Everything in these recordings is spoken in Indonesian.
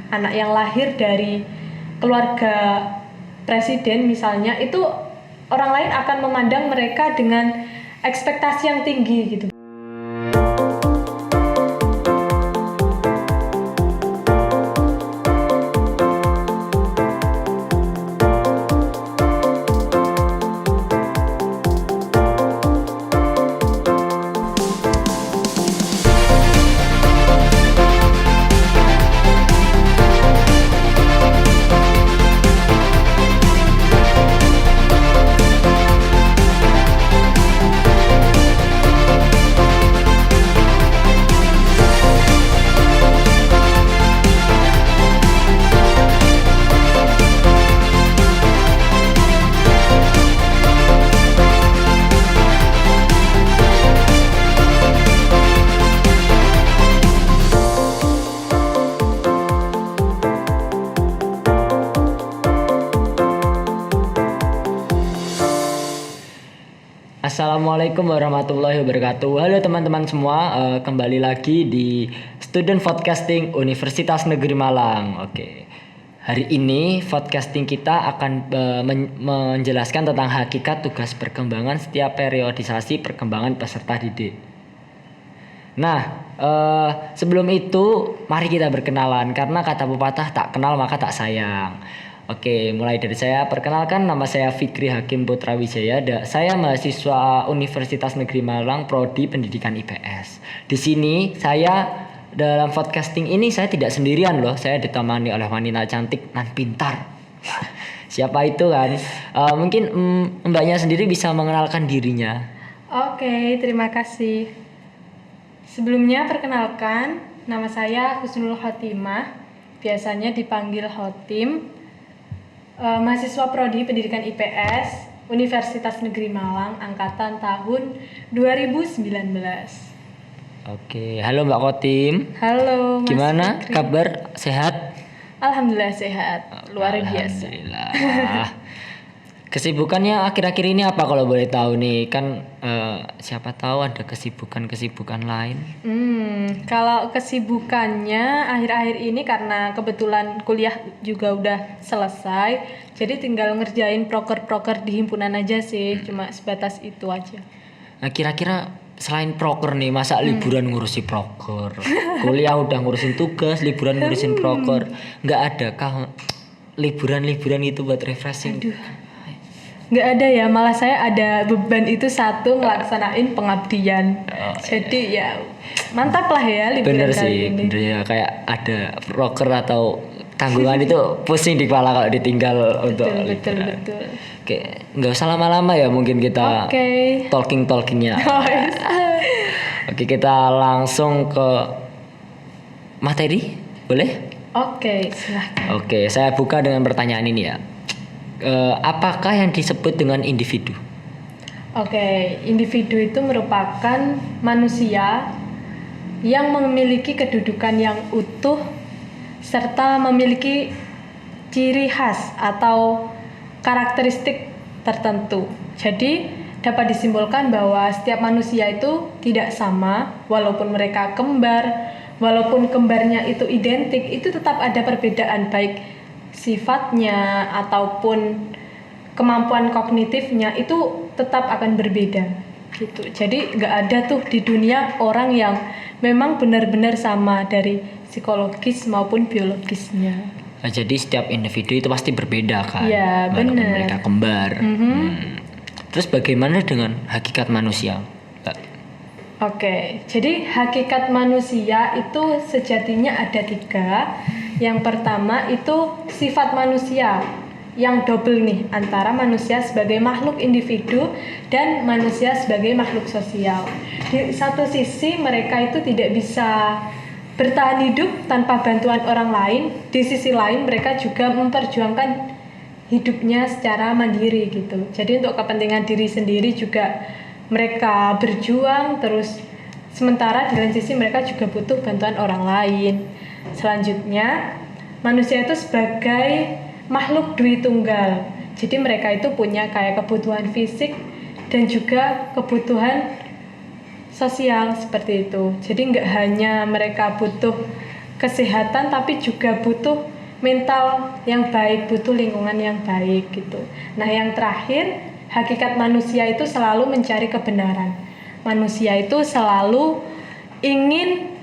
anak yang lahir dari keluarga presiden misalnya, itu orang lain akan memandang mereka dengan ekspektasi yang tinggi gitu. Assalamualaikum warahmatullahi wabarakatuh. Halo teman-teman semua, kembali lagi di Student Podcasting Universitas Negeri Malang. Oke, hari ini podcasting kita akan menjelaskan tentang hakikat tugas perkembangan setiap periodisasi perkembangan peserta didik. Nah, sebelum itu mari kita berkenalan, karena kata pepatah tak kenal maka tak sayang. Oke, mulai dari saya. Perkenalkan, nama saya Fikri Hakim Putra Wijaya. Saya mahasiswa Universitas Negeri Malang, Prodi Pendidikan IPS. Di sini saya dalam podcasting ini saya tidak sendirian loh. Saya ditemani oleh wanita cantik dan pintar. Siapa itu kan? Mungkin mbaknya sendiri bisa mengenalkan dirinya. Oke, terima kasih. Sebelumnya perkenalkan, nama saya Husnul Khotimah. Biasanya dipanggil Khotim. Mahasiswa Prodi Pendidikan IPS Universitas Negeri Malang angkatan tahun 2019. Oke, halo Mbak Khotim. Halo Mas Gimana Fikri. kabar? Sehat? Alhamdulillah sehat, luar biasa. Alhamdulillah. Kesibukannya akhir-akhir ini apa kalau boleh tahu nih? Kan siapa tahu ada kesibukan lain. Kalau kesibukannya akhir-akhir ini karena kebetulan kuliah juga udah selesai, jadi tinggal ngerjain proker-proker di himpunan aja sih, cuma sebatas itu aja. Nah, kira-kira selain proker nih, masa liburan ngurusi proker? Kuliah udah ngurusin tugas, liburan ngurusin proker. Nggak ada kah liburan-liburan itu buat refreshing? Aduh. Nggak ada ya, malah saya ada beban itu satu ngelaksanain pengabdian. Jadi ya mantap lah ya liburan Bener kali sih, ini. bener ya, kayak ada proker atau tanggungan itu pusing di kepala kalau ditinggal untuk liburan. Betul. Oke, nggak usah lama-lama ya, mungkin kita Oke. talkingnya. Oh, yes. Oke, kita langsung ke materi, boleh? Oke, silahkan. Oke, saya buka dengan pertanyaan ini ya. Apakah yang disebut dengan individu? Oke, individu itu merupakan manusia yang memiliki kedudukan yang utuh serta memiliki ciri khas atau karakteristik tertentu. Jadi dapat disimpulkan bahwa setiap manusia itu tidak sama, walaupun mereka kembar, walaupun kembarnya itu identik, itu tetap ada perbedaan baik sifatnya ataupun kemampuan kognitifnya itu tetap akan berbeda gitu. Jadi nggak ada tuh di dunia orang yang memang benar-benar sama dari psikologis maupun biologisnya. Nah, jadi setiap individu itu pasti berbeda kan? Iya, Walaupun benar. mereka kembar. Terus bagaimana dengan hakikat manusia, Mbak? Oke, jadi hakikat manusia itu sejatinya ada 3. Yang pertama itu sifat manusia yang double nih, antara manusia sebagai makhluk individu dan manusia sebagai makhluk sosial. Di satu sisi mereka itu tidak bisa bertahan hidup tanpa bantuan orang lain, di sisi lain mereka juga memperjuangkan hidupnya secara mandiri gitu. Jadi untuk kepentingan diri sendiri juga mereka berjuang, terus sementara di lain sisi mereka juga butuh bantuan orang lain. Selanjutnya, manusia itu sebagai makhluk dwi tunggal. Jadi mereka itu punya kayak kebutuhan fisik dan juga kebutuhan sosial seperti itu. Jadi nggak hanya mereka butuh kesehatan, tapi juga butuh mental yang baik, butuh lingkungan yang baik gitu. Nah, yang terakhir, hakikat manusia itu selalu mencari kebenaran. Manusia itu selalu ingin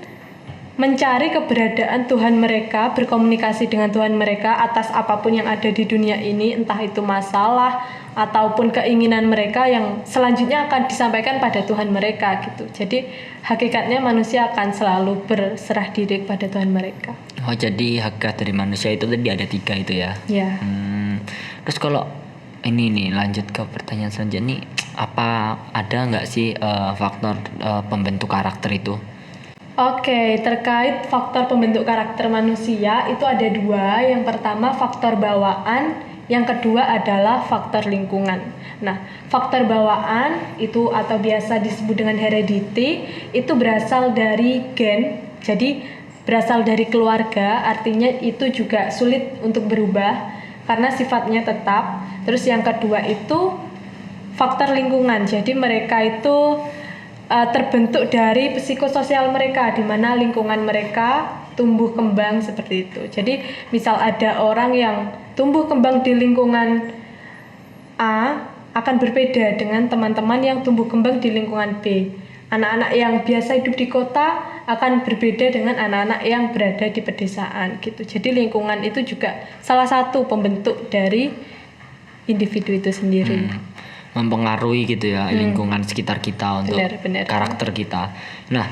mencari keberadaan Tuhan mereka, berkomunikasi dengan Tuhan mereka atas apapun yang ada di dunia ini, entah itu masalah ataupun keinginan mereka yang selanjutnya akan disampaikan pada Tuhan mereka gitu. Jadi hakikatnya manusia akan selalu berserah diri kepada Tuhan mereka. Oh, jadi hakikat dari manusia itu tadi ada 3 itu ya? Ya. Terus kalau ini nih lanjut ke pertanyaan selanjutnya nih, apa ada nggak sih faktor pembentuk karakter itu? Oke, terkait faktor pembentuk karakter manusia itu ada 2. Yang pertama faktor bawaan, yang kedua adalah faktor lingkungan. Nah, faktor bawaan itu atau biasa disebut dengan heredity itu berasal dari gen. Jadi berasal dari keluarga, artinya itu juga sulit untuk berubah karena sifatnya tetap. Terus yang kedua itu faktor lingkungan. Jadi mereka itu terbentuk dari psikososial mereka, di mana lingkungan mereka tumbuh kembang seperti itu. Jadi misal ada orang yang tumbuh kembang di lingkungan A akan berbeda dengan teman-teman yang tumbuh kembang di lingkungan B. Anak-anak yang biasa hidup di kota akan berbeda dengan anak-anak yang berada di pedesaan gitu. Jadi lingkungan itu juga salah satu pembentuk dari individu itu sendiri. Mempengaruhi gitu ya lingkungan sekitar kita untuk Benar. karakter kita. Nah,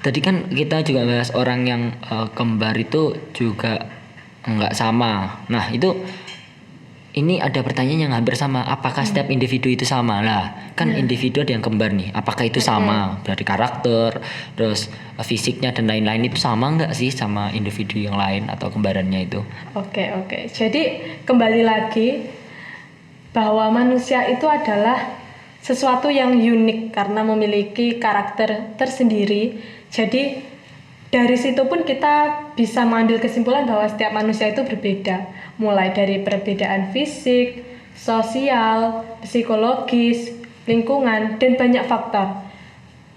tadi kan kita juga bahas orang yang kembar itu juga nggak sama. Nah, ini ada pertanyaan yang hampir sama. Apakah setiap individu itu sama? Lah, kan individu ada yang kembar nih. Apakah itu sama? Dari karakter, terus fisiknya dan lain-lain itu sama nggak sih sama individu yang lain atau kembarannya itu? Oke. Jadi kembali lagi bahwa manusia itu adalah sesuatu yang unik karena memiliki karakter tersendiri. Jadi dari situ pun kita bisa mengambil kesimpulan bahwa setiap manusia itu berbeda, mulai dari perbedaan fisik, sosial, psikologis, lingkungan, dan banyak faktor.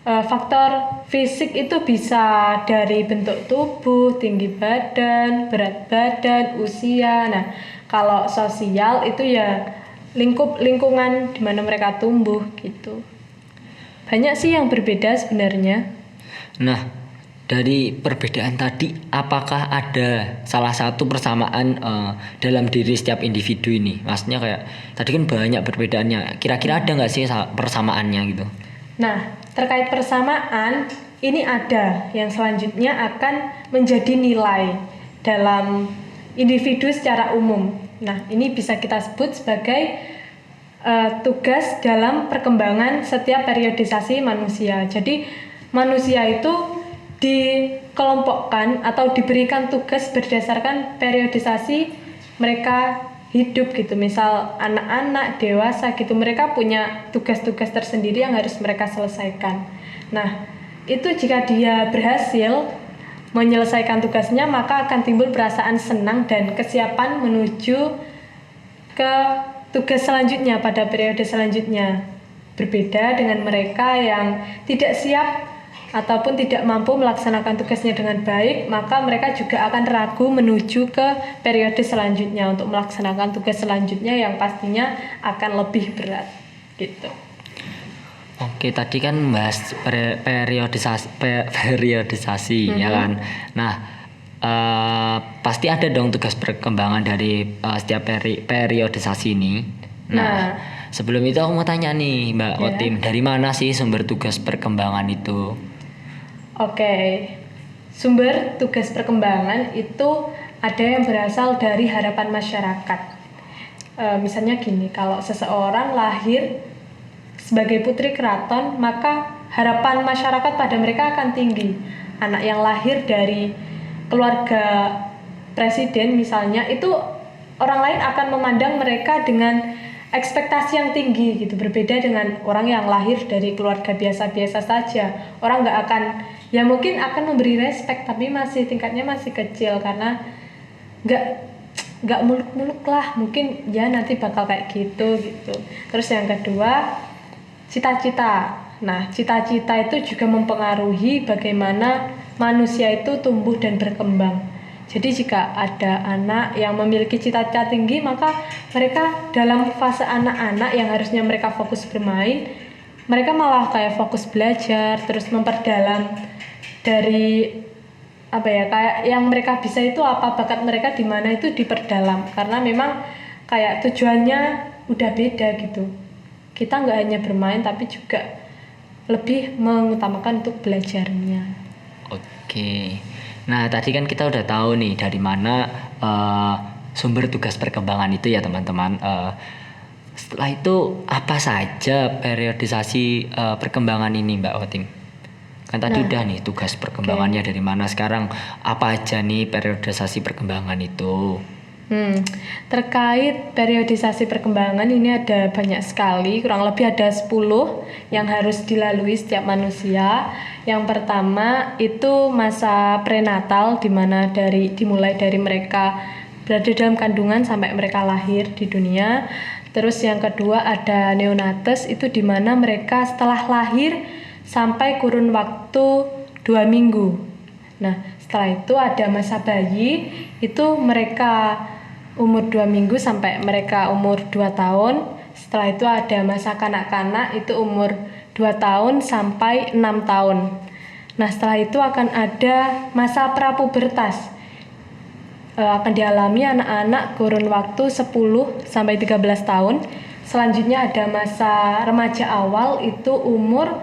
Faktor fisik itu bisa dari bentuk tubuh, tinggi badan, berat badan, usia. Nah, kalau sosial itu ya lingkungan di mana mereka tumbuh gitu. Banyak sih yang berbeda sebenarnya. Nah, dari perbedaan tadi, apakah ada salah satu persamaan dalam diri setiap individu ini? Maksudnya kayak tadi kan banyak perbedaannya. Kira-kira ada nggak sih persamaannya gitu? Nah, terkait persamaan ini ada yang selanjutnya akan menjadi nilai dalam individu secara umum. Nah, ini bisa kita sebut sebagai tugas dalam perkembangan setiap periodisasi manusia. Jadi, manusia itu dikelompokkan atau diberikan tugas berdasarkan periodisasi mereka hidup gitu. Misal anak-anak, dewasa gitu, mereka punya tugas-tugas tersendiri yang harus mereka selesaikan. Nah, itu jika dia berhasil menyelesaikan tugasnya, maka akan timbul perasaan senang dan kesiapan menuju ke tugas selanjutnya pada periode selanjutnya. Berbeda dengan mereka yang tidak siap ataupun tidak mampu melaksanakan tugasnya dengan baik, maka mereka juga akan ragu menuju ke periode selanjutnya untuk melaksanakan tugas selanjutnya yang pastinya akan lebih berat gitu. Oke, tadi kan bahas periodisasi ya kan. Nah, pasti ada dong tugas perkembangan dari setiap periodisasi ini. Nah, sebelum itu aku mau tanya nih Mbak Otim, dari mana sih sumber tugas perkembangan itu? Oke, sumber tugas perkembangan itu ada yang berasal dari harapan masyarakat. Misalnya gini, kalau seseorang lahir sebagai putri keraton, maka harapan masyarakat pada mereka akan tinggi. Anak yang lahir dari keluarga presiden misalnya, itu orang lain akan memandang mereka dengan ekspektasi yang tinggi gitu, berbeda dengan orang yang lahir dari keluarga biasa-biasa saja. Orang nggak akan, ya mungkin akan memberi respect, tapi masih tingkatnya masih kecil karena nggak muluk-muluk lah, mungkin ya nanti bakal kayak gitu. Terus yang kedua, cita-cita. Nah, cita-cita itu juga mempengaruhi bagaimana manusia itu tumbuh dan berkembang. Jadi jika ada anak yang memiliki cita-cita tinggi, maka mereka dalam fase anak-anak yang harusnya mereka fokus bermain, mereka malah kayak fokus belajar, terus memperdalam dari apa ya, kayak yang mereka bisa itu apa, bakat mereka di mana itu diperdalam, karena memang kayak tujuannya udah beda gitu. Kita nggak hanya bermain tapi juga lebih mengutamakan untuk belajarnya. Oke. Nah, tadi kan kita udah tahu nih dari mana sumber tugas perkembangan itu ya teman-teman. Setelah itu apa saja periodisasi perkembangan ini Mbak Wating? Kan tadi udah nih tugas perkembangannya dari mana, sekarang apa aja nih periodisasi perkembangan itu? Terkait periodisasi perkembangan ini ada banyak sekali, kurang lebih ada 10 yang harus dilalui setiap manusia. Yang pertama itu masa prenatal, di mana dimulai dari mereka berada dalam kandungan sampai mereka lahir di dunia. Terus yang kedua ada neonates, itu di mana mereka setelah lahir sampai kurun waktu 2 minggu. Nah, setelah itu ada masa bayi, itu mereka umur 2 minggu sampai mereka umur 2 tahun. Setelah itu ada masa kanak-kanak, itu umur 2 tahun sampai 6 tahun. Nah, setelah itu akan ada masa prapubertas. Akan dialami anak-anak kurun waktu 10 sampai 13 tahun. Selanjutnya ada masa remaja awal, itu umur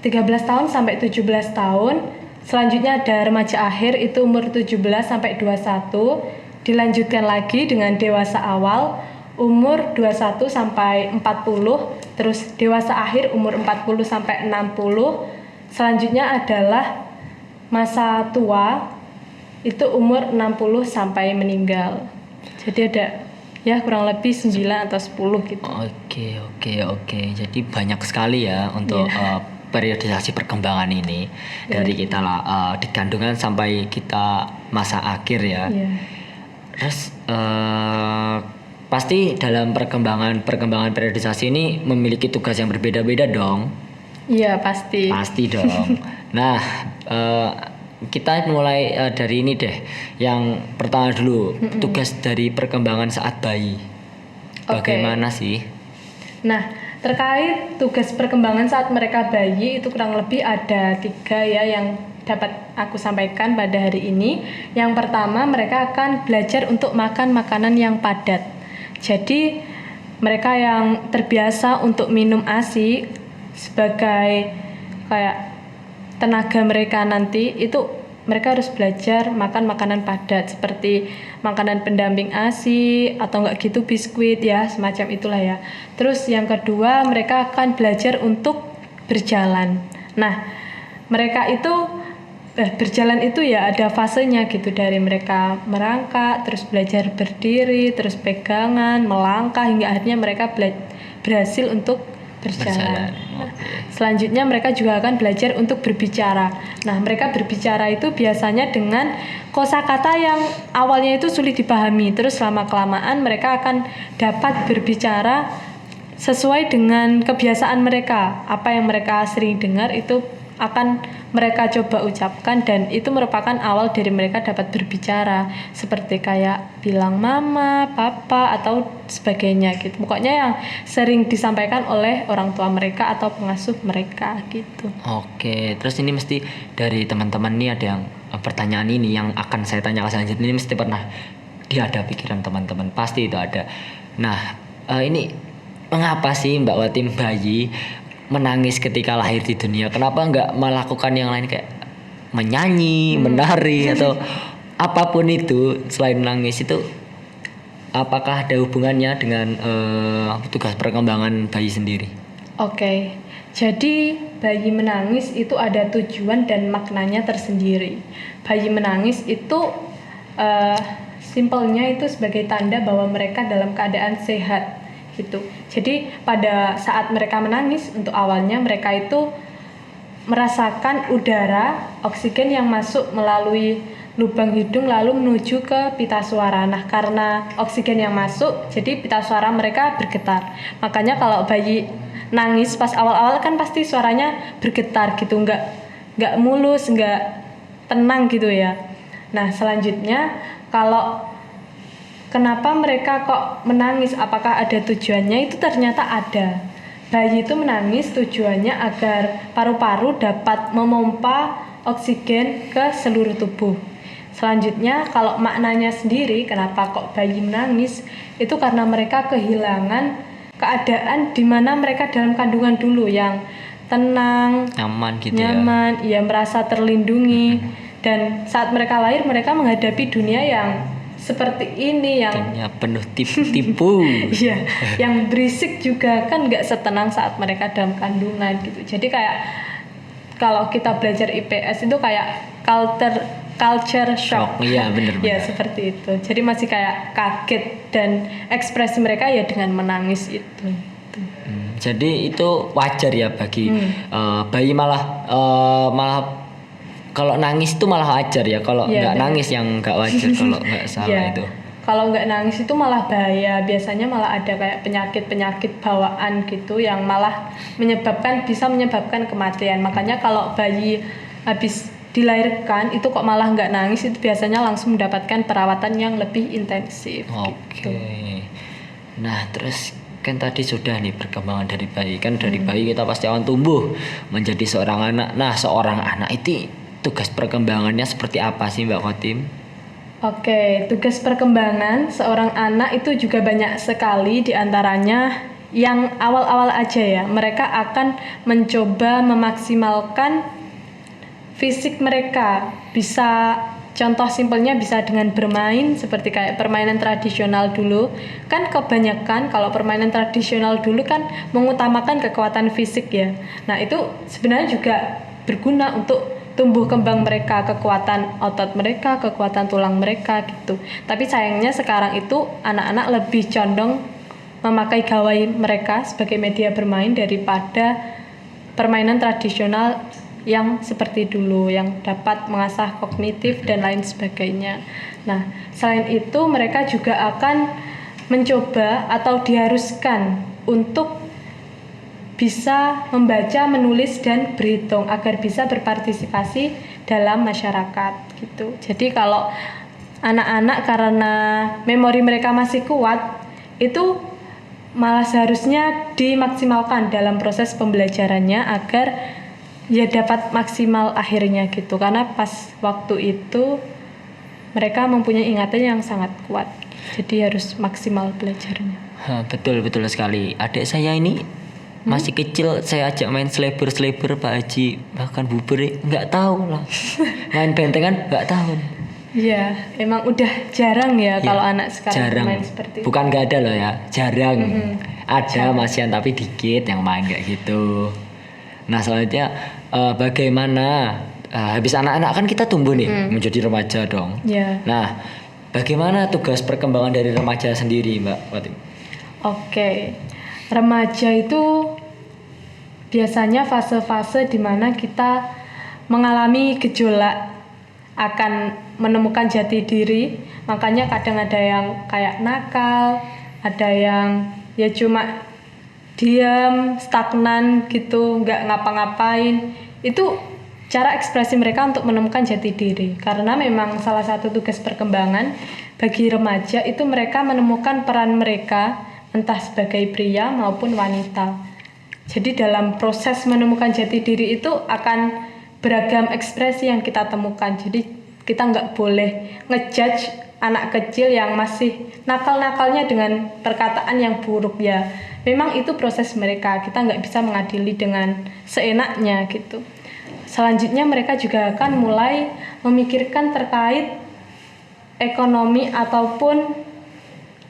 13 tahun sampai 17 tahun. Selanjutnya ada remaja akhir, itu umur 17 sampai 21. Dilanjutkan lagi dengan dewasa awal, umur 21 sampai 40. Terus dewasa akhir umur 40 sampai 60. Selanjutnya adalah masa tua, itu umur 60 sampai meninggal. Jadi ada ya kurang lebih 9 atau 10 gitu. Oke. Jadi banyak sekali ya untuk periodisasi perkembangan ini dari kita di kandungan sampai kita masa akhir ya. Terus pasti dalam perkembangan periodisasi ini memiliki tugas yang berbeda-beda dong. Iya, pasti. Pasti dong. Nah, kita mulai dari ini deh. Yang pertama dulu, tugas dari perkembangan saat bayi. Bagaimana sih? Nah, terkait tugas perkembangan saat mereka bayi itu kurang lebih ada 3 ya yang dapat aku sampaikan pada hari ini. Yang pertama, mereka akan belajar untuk makan makanan yang padat. Jadi mereka yang terbiasa untuk minum ASI sebagai kayak tenaga mereka nanti, itu mereka harus belajar makan makanan padat seperti makanan pendamping ASI atau enggak gitu biskuit ya, semacam itulah ya. Terus yang kedua, mereka akan belajar untuk berjalan. Nah, mereka itu berjalan itu ya ada fasenya gitu, dari mereka merangkak, terus belajar berdiri, terus pegangan, melangkah, hingga akhirnya mereka berhasil untuk berjalan. Nah, selanjutnya mereka juga akan belajar untuk berbicara. Nah, mereka berbicara itu biasanya dengan kosakata yang awalnya itu sulit dipahami, terus lama-kelamaan mereka akan dapat berbicara sesuai dengan kebiasaan mereka. Apa yang mereka sering dengar itu akan mereka coba ucapkan, dan itu merupakan awal dari mereka dapat berbicara, seperti kayak bilang mama, papa atau sebagainya gitu. Pokoknya yang sering disampaikan oleh orang tua mereka atau pengasuh mereka gitu. Oke, terus ini mesti dari teman-teman nih ada yang pertanyaan ini yang akan saya tanyakan selanjutnya ini mesti pernah ada pikiran teman-teman, pasti itu ada. Nah, ini mengapa sih Mbak Watim bayi menangis ketika lahir di dunia? Kenapa nggak melakukan yang lain kayak menyanyi, menari atau apapun itu selain menangis itu? Apakah ada hubungannya dengan tugas perkembangan bayi sendiri? Oke, jadi bayi menangis itu ada tujuan dan maknanya tersendiri. Bayi menangis itu simpelnya itu sebagai tanda bahwa mereka dalam keadaan sehat gitu. Jadi pada saat mereka menangis, untuk awalnya mereka itu merasakan udara, oksigen yang masuk melalui lubang hidung lalu menuju ke pita suara. Nah, karena oksigen yang masuk, jadi pita suara mereka bergetar. Makanya kalau bayi nangis pas awal-awal kan pasti suaranya bergetar gitu, nggak mulus, nggak tenang gitu ya. Nah selanjutnya, kalau kenapa mereka kok menangis, apakah ada tujuannya? Itu ternyata ada. Bayi itu menangis tujuannya agar paru-paru dapat memompa oksigen ke seluruh tubuh. Selanjutnya, kalau maknanya sendiri, kenapa kok bayi menangis? Itu karena mereka kehilangan keadaan di mana mereka dalam kandungan dulu yang tenang, Nyaman gitu nyaman, ia merasa terlindungi. Dan saat mereka lahir, mereka menghadapi dunia yang seperti ini, yang ya. Penuh tipu. iya, yang berisik juga kan nggak setenang saat mereka dalam kandungan gitu. Jadi kayak kalau kita belajar IPS itu kayak culture shock. Iya benar. Ya seperti itu. Jadi masih kayak kaget dan ekspresi mereka ya dengan menangis itu. Jadi itu wajar ya bagi bayi, malah kalau nangis itu malah wajar ya, kalau nggak nangis yang nggak wajar kalau nggak salah itu. Kalau nggak nangis itu malah bahaya, biasanya malah ada kayak penyakit bawaan gitu yang malah bisa menyebabkan kematian. Makanya kalau bayi habis dilahirkan itu kok malah nggak nangis, itu biasanya langsung mendapatkan perawatan yang lebih intensif. Oke. Gitu. Nah terus kan tadi sudah nih perkembangan dari bayi, kan dari bayi kita pasti akan tumbuh menjadi seorang anak. Nah seorang anak itu tugas perkembangannya seperti apa sih Mbak Khotim? Oke, tugas perkembangan seorang anak itu juga banyak sekali, diantaranya yang awal-awal aja ya, mereka akan mencoba memaksimalkan fisik mereka. Bisa, contoh simpelnya bisa dengan bermain, seperti kayak permainan tradisional dulu. Kan kebanyakan kalau permainan tradisional dulu kan mengutamakan kekuatan fisik ya. Nah itu sebenarnya juga berguna untuk tumbuh kembang mereka, kekuatan otot mereka, kekuatan tulang mereka gitu. Tapi sayangnya sekarang itu anak-anak lebih condong memakai gawai mereka sebagai media bermain daripada permainan tradisional yang seperti dulu, yang dapat mengasah kognitif dan lain sebagainya. Nah, selain itu mereka juga akan mencoba atau diharuskan untuk bisa membaca, menulis, dan berhitung agar bisa berpartisipasi dalam masyarakat gitu. Jadi kalau anak-anak karena memori mereka masih kuat, itu malah seharusnya dimaksimalkan dalam proses pembelajarannya agar ya dapat maksimal akhirnya gitu. Karena pas waktu itu mereka mempunyai ingatan yang sangat kuat. Jadi harus maksimal belajarnya. Betul sekali. Adik saya ini masih kecil, saya ajak main selebor Pak Haji, bahkan bubur nggak tahu lah. Main bentengan nggak tahu. Iya, emang udah jarang ya kalau anak sekarang main seperti itu. Bukan nggak ada loh ya, jarang. Ada masihan tapi dikit yang main kayak gitu. Nah selanjutnya bagaimana habis anak-anak kan kita tumbuh nih menjadi remaja dong. Yeah. Nah bagaimana tugas perkembangan dari remaja sendiri Mbak Khotim? Oke. Remaja itu biasanya fase-fase di mana kita mengalami gejolak akan menemukan jati diri. Makanya kadang ada yang kayak nakal, ada yang ya cuma diam, stagnan gitu, nggak ngapa-ngapain. Itu cara ekspresi mereka untuk menemukan jati diri. Karena memang salah satu tugas perkembangan bagi remaja itu mereka menemukan peran mereka entah sebagai pria maupun wanita. Jadi dalam proses menemukan jati diri itu akan beragam ekspresi yang kita temukan. Jadi kita nggak boleh ngejudge anak kecil yang masih nakal-nakalnya dengan perkataan yang buruk ya. Memang itu proses mereka, kita nggak bisa mengadili dengan seenaknya gitu. Selanjutnya mereka juga akan mulai memikirkan terkait ekonomi ataupun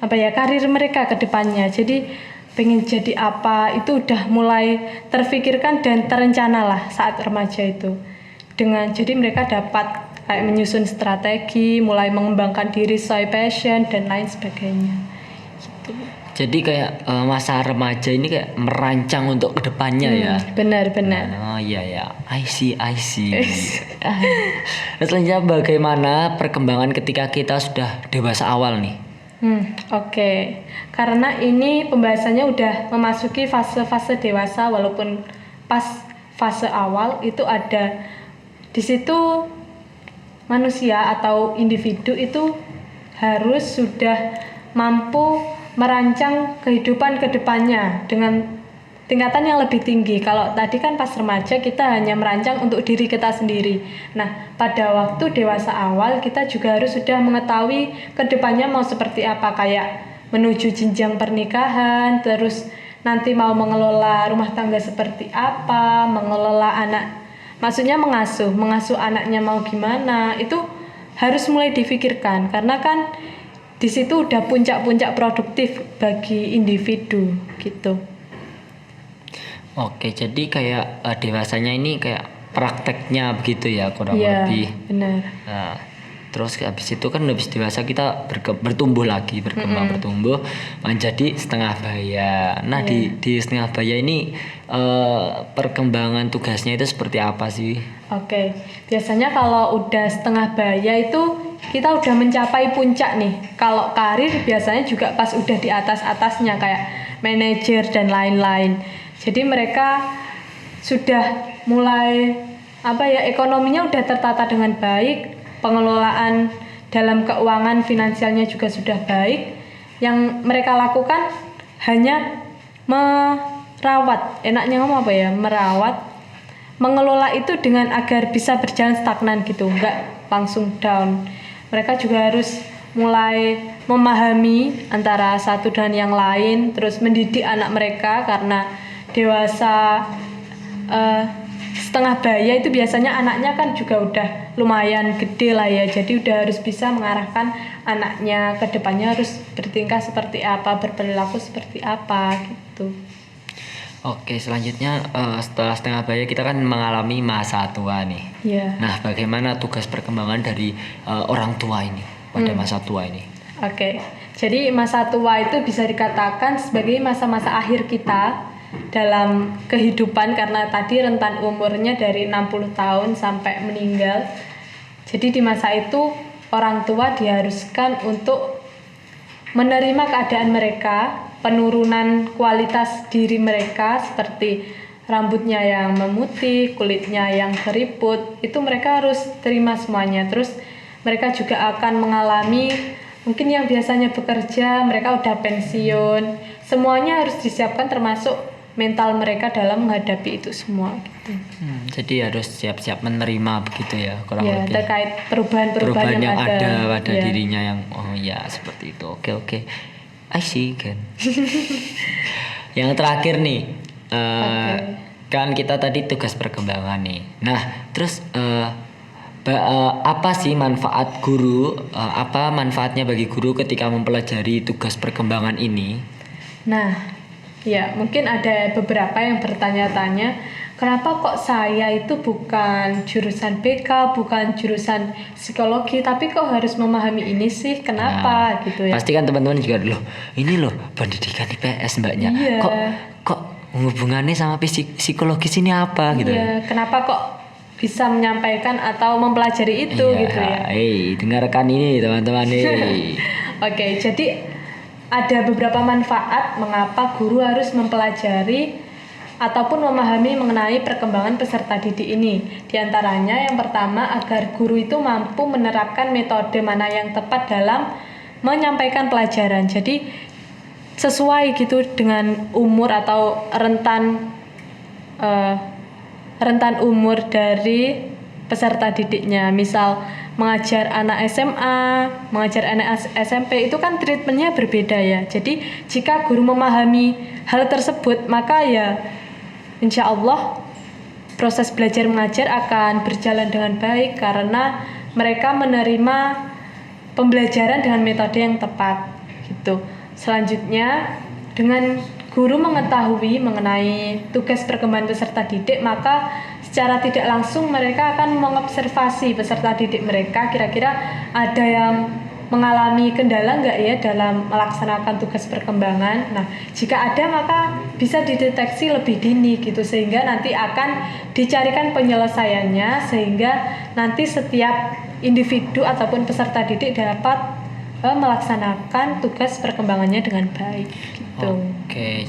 karir mereka ke depannya. Jadi pengen jadi apa itu udah mulai terfikirkan dan terencana lah saat remaja itu. Jadi mereka dapat kayak menyusun strategi, mulai mengembangkan diri sesuai passion dan lain sebagainya. Gitu. Jadi kayak masa remaja ini kayak merancang untuk kedepannya ya. Benar. Oh iya. I see. Nah, selanjutnya bagaimana perkembangan ketika kita sudah dewasa awal nih? Oke. Karena ini pembahasannya udah memasuki fase-fase dewasa, walaupun pas fase awal itu ada Di situ manusia atau individu itu harus sudah mampu merancang kehidupan ke depannya dengan tingkatan yang lebih tinggi. Kalau tadi kan pas remaja kita hanya merancang untuk diri kita sendiri. Nah, pada waktu dewasa awal kita juga harus sudah mengetahui ke depannya mau seperti apa, kayak menuju jenjang pernikahan, terus nanti mau mengelola rumah tangga seperti apa, mengelola anak. Maksudnya mengasuh anaknya mau gimana, itu harus mulai difikirkan karena kan di situ udah puncak-puncak produktif bagi individu gitu. Oke, jadi kayak dewasanya ini kayak prakteknya begitu ya kurang Iya, lebih. benar. Nah, terus habis itu kan habis dewasa kita bertumbuh lagi, bertumbuh menjadi setengah baya. Nah, di setengah baya ini perkembangan tugasnya itu seperti apa sih? Oke, biasanya kalau udah setengah baya itu kita udah mencapai puncak nih. Kalau karir biasanya juga pas udah di atas-atasnya kayak manajer dan lain-lain. Jadi mereka sudah mulai ekonominya udah tertata dengan baik, pengelolaan dalam keuangan finansialnya juga sudah baik. Yang mereka lakukan hanya merawat, enaknya ngomong apa ya, mengelola itu dengan agar bisa berjalan stagnan gitu, nggak langsung down. Mereka juga harus mulai memahami antara satu dan yang lain, terus mendidik anak mereka karena dewasa setengah baya itu biasanya anaknya kan juga udah lumayan gede lah ya, jadi udah harus bisa mengarahkan anaknya ke depannya harus bertingkah seperti apa, berperilaku seperti apa gitu. Oke, selanjutnya setelah setengah baya kita kan mengalami masa tua nih. Iya. Nah, bagaimana tugas perkembangan dari orang tua ini pada masa tua ini? Oke, jadi masa tua itu bisa dikatakan sebagai masa-masa akhir kita dalam kehidupan karena tadi rentan umurnya dari 60 tahun sampai meninggal. Jadi di masa itu orang tua diharuskan untuk menerima keadaan mereka, penurunan kualitas diri mereka seperti rambutnya yang memutih, kulitnya yang keriput, itu mereka harus terima semuanya. Terus mereka juga akan mengalami mungkin yang biasanya bekerja, mereka udah pensiun, semuanya harus disiapkan termasuk mental mereka dalam menghadapi itu semua gitu. Jadi harus siap-siap menerima begitu ya kurang Ya, lebih. terkait perubahan yang ada pada ya. dirinya yang seperti itu. Oke. I see kan. Yang terakhir nih, kan kita tadi tugas perkembangan nih. Nah, terus apa sih manfaat guru? Apa manfaatnya bagi guru ketika mempelajari tugas perkembangan ini? Nah, ya mungkin ada beberapa yang bertanya-tanya, kenapa kok saya itu bukan jurusan BK, bukan jurusan psikologi, tapi kok harus memahami ini sih? Kenapa gitu ya? Pasti kan teman-teman juga ini loh pendidikan IPS mbaknya. Iya. Kok hubungannya sama psikologis ini apa gitu? Iya, kenapa kok bisa menyampaikan atau mempelajari itu gitu ya? Dengarkan ini teman-teman nih. Oke, jadi ada beberapa manfaat mengapa guru harus mempelajari ataupun memahami mengenai perkembangan peserta didik ini. Di antaranya yang pertama, agar guru itu mampu menerapkan metode mana yang tepat dalam menyampaikan pelajaran. Jadi sesuai gitu dengan umur atau rentan umur dari peserta didiknya. Misal mengajar anak SMA, mengajar anak SMP itu kan treatmentnya berbeda ya. Jadi jika guru memahami hal tersebut, maka ya insya Allah proses belajar mengajar akan berjalan dengan baik karena mereka menerima pembelajaran dengan metode yang tepat gitu. Selanjutnya, dengan guru mengetahui mengenai tugas perkembangan peserta didik, maka secara tidak langsung mereka akan mengobservasi peserta didik mereka, kira-kira ada yang mengalami kendala nggak ya dalam melaksanakan tugas perkembangan. Nah, jika ada maka bisa dideteksi lebih dini gitu, sehingga nanti akan dicarikan penyelesaiannya, sehingga nanti setiap individu ataupun peserta didik dapat melaksanakan tugas perkembangannya dengan baik gitu. Oke,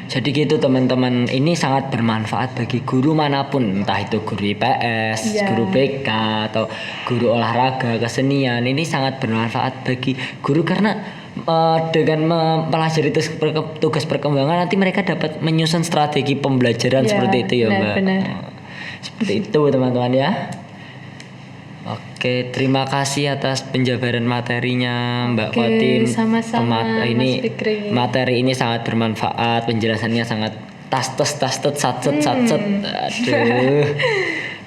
jadi gitu teman-teman. Ini sangat bermanfaat bagi guru manapun, entah itu guru IPS, Iya. guru BK atau guru olahraga, kesenian. Ini sangat bermanfaat bagi guru karena dengan mempelajari tugas perkembangan nanti mereka dapat menyusun strategi pembelajaran Iya, seperti itu ya, Mbak. benar. Seperti itu teman-teman ya. Oke, terima kasih atas penjabaran materinya Mbak Oke, Fatin. sama-sama, Ini Mas Fikri. materi ini sangat bermanfaat, penjelasannya sangat satset. Aduh.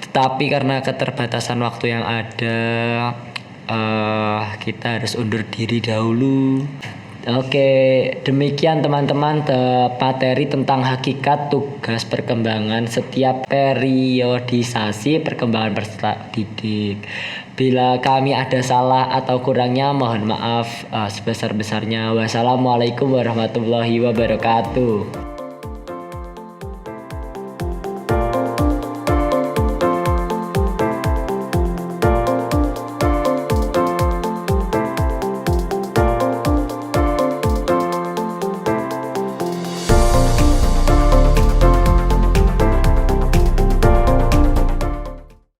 Tetapi karena keterbatasan waktu yang ada, kita harus undur diri dahulu. Oke, demikian teman-teman materi tentang hakikat tugas perkembangan setiap periodisasi perkembangan peserta didik. Bila kami ada salah atau kurangnya mohon maaf sebesar-besarnya. Wassalamualaikum warahmatullahi wabarakatuh.